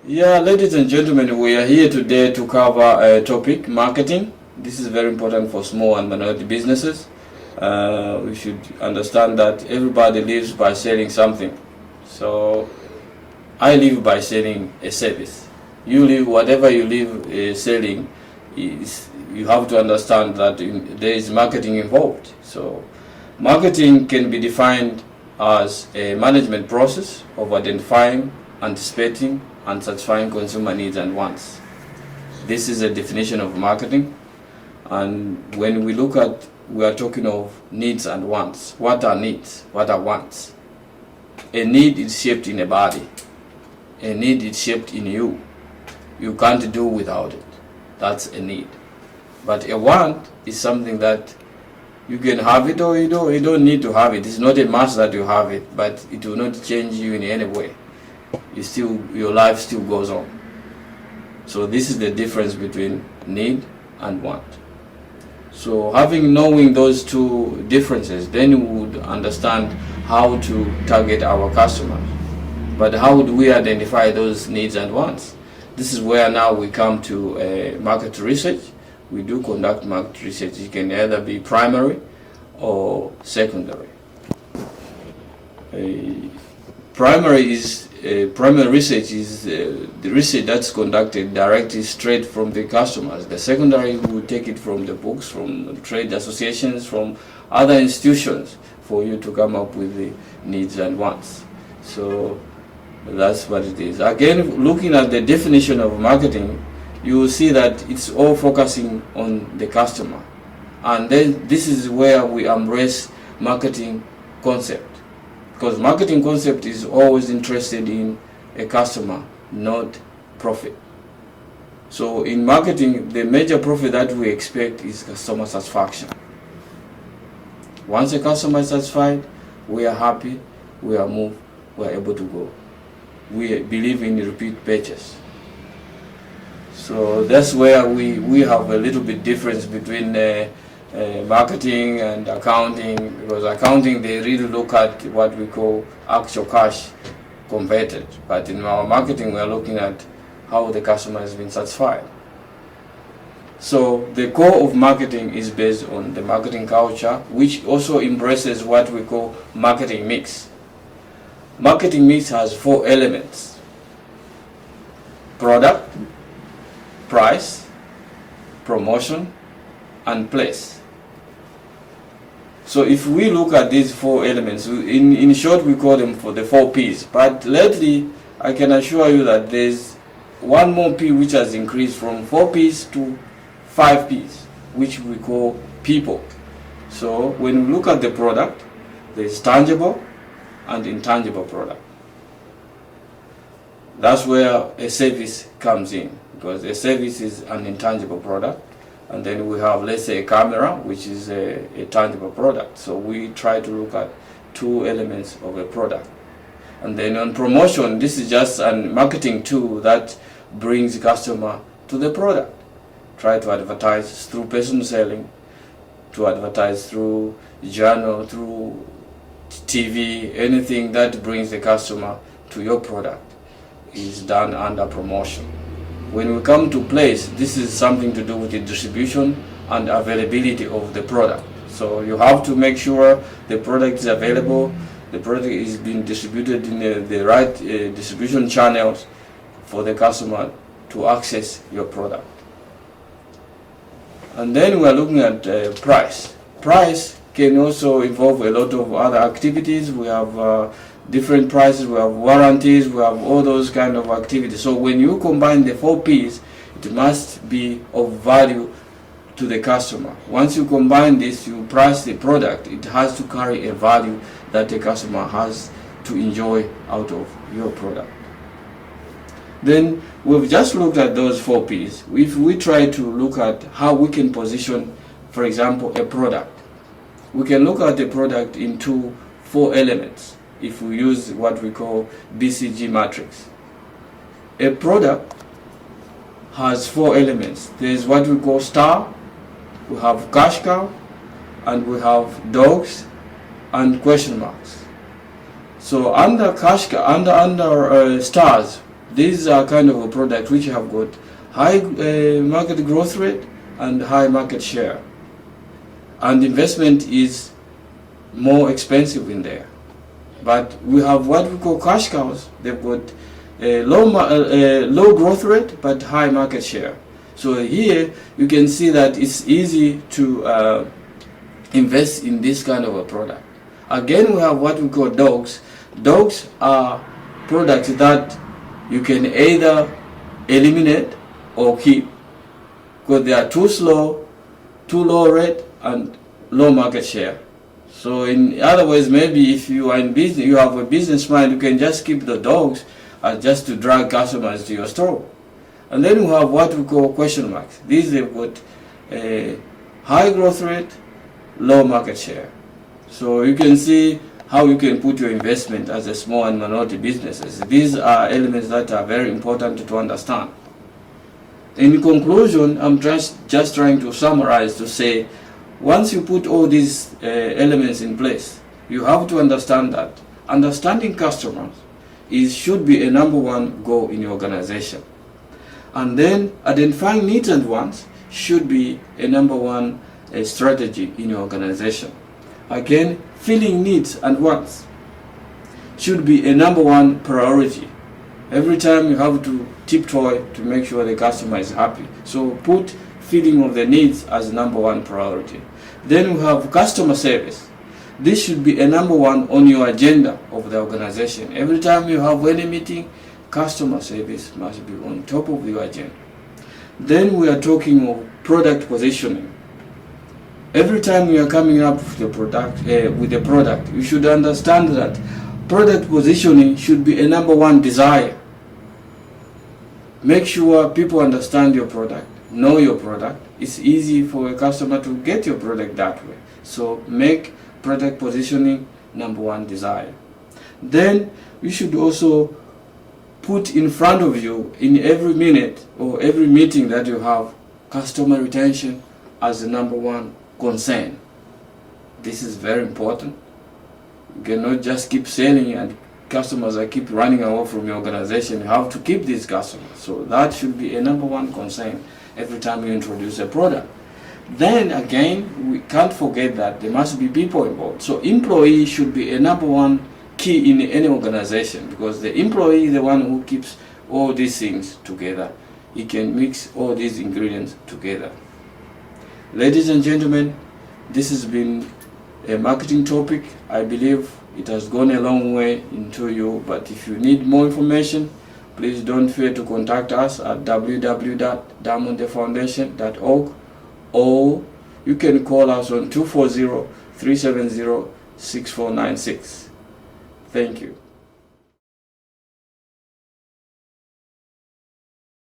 Yeah, ladies and gentlemen, we are here today to cover a topic, marketing. This is very important for small and minority businesses. We should understand that everybody lives by selling something. So I live by selling a service. You live, whatever you live selling, you have to understand that there is marketing involved. So marketing can be defined as a management process of identifying, anticipating, and satisfying consumer needs and wants. This is a definition of marketing. And when we look at, we are talking of needs and wants. What are needs? What are wants? A need is shaped in a body. A need is shaped in you. You can't do without it. That's a need. But a want is something that you can have it or you don't need to have it. It's not a must that you have it, but it will not change you in any way. Your life still goes on. So this is the difference between need and want. So knowing those two differences, then you would understand how to target our customers. But how do we identify those needs and wants? This is where now we come to market research. We do conduct market research. It can either be primary or secondary. Primary research is the research that's conducted directly straight from the customers. The secondary, we will take it from the books, from trade associations, from other institutions for you to come up with the needs and wants. So that's what it is. Again, looking at the definition of marketing, you will see that it's all focusing on the customer. And then this is where we embrace marketing concept. Because marketing concept is always interested in a customer, not profit. So in marketing, the major profit that we expect is customer satisfaction. Once a customer is satisfied, we are happy, we are moved, we are able to go. We believe in repeat purchase. So that's where we have a little bit difference between marketing and accounting, because accounting, they really look at what we call actual cash converted, but in our marketing we are looking at how the customer has been satisfied. So the core of marketing is based on the marketing culture, which also embraces what we call marketing mix. Marketing mix has 4 elements: product, price, promotion, and place. So if we look at these 4 elements, in short we call them for the 4 P's. But lately, I can assure you that there's one more P which has increased from 4 P's to 5 P's, which we call people. So when we look at the product, there's tangible and intangible product. That's where a service comes in, because a service is an intangible product. And then we have, let's say, a camera, which is a tangible product. So we try to look at 2 elements of a product. And then on promotion, this is just a marketing tool that brings the customer to the product. Try to advertise through personal selling, to advertise through journal, through TV, anything that brings the customer to your product is done under promotion. When we come to place, this is something to do with the distribution and availability of the product. So you have to make sure the product is available, the product is being distributed in the right distribution channels for the customer to access your product. And then we are looking at price. Price can also involve a lot of other activities. We have different prices, we have warranties, we have all those kind of activities. So when you combine the 4 P's, it must be of value to the customer. Once you combine this, you price the product, it has to carry a value that the customer has to enjoy out of your product. Then we've just looked at those 4 P's. If we try to look at how we can position, for example, a product, we can look at the product into 4 elements. If we use what we call BCG matrix. A product has 4 elements. There is what we call star, we have cash cow, and we have dogs and question marks. So under stars, These are kind of a product which have got high market growth rate and high market share, and investment is more expensive in there. But we have what we call cash cows. They've got a low growth rate but high market share. So here you can see that it's easy to invest in this kind of a product. Again, we have what we call dogs. Dogs are products that you can either eliminate or keep, because they are too slow, too low rate and low market share. So in other words, maybe if you are in business, you have a business mind, you can just keep the dogs just to drag customers to your store. And then we have what we call question marks. These have got a high growth rate, low market share. So you can see how you can put your investment as a small and minority businesses. These are elements that are very important to understand. In conclusion, I'm just trying to summarize to say, once you put all these elements in place, you have to understand that understanding customers should be a number one goal in your organization. And then identifying needs and wants should be a number one strategy in your organization. Again, filling needs and wants should be a number one priority. Every time you have to tiptoe to make sure the customer is happy. So put filling of the needs as number one priority. Then we have customer service. This should be a number one on your agenda of the organization. Every time you have any meeting, customer service must be on top of your agenda. Then we are talking of product positioning. Every time you are coming up with the product, you should understand that product positioning should be a number one desire. Make sure people understand your product, know your product. It's easy for a customer to get your product that way. So make product positioning number one desire. Then you should also put in front of you in every minute or every meeting that you have customer retention as the number one concern. This is very important. You cannot just keep selling and customers are keep running away from your organization. You have to keep these customers. So that should be a number one concern every time you introduce a product. Then again, we can't forget that there must be people involved. So employee should be a number one key in any organization, because the employee is the one who keeps all these things together. He can mix all these ingredients together. Ladies and gentlemen, this has been a marketing topic. I believe it has gone a long way into you, but if you need more information, please don't fear to contact us at www.diamondalefoundation.org, or you can call us on 240-370-6496. Thank you.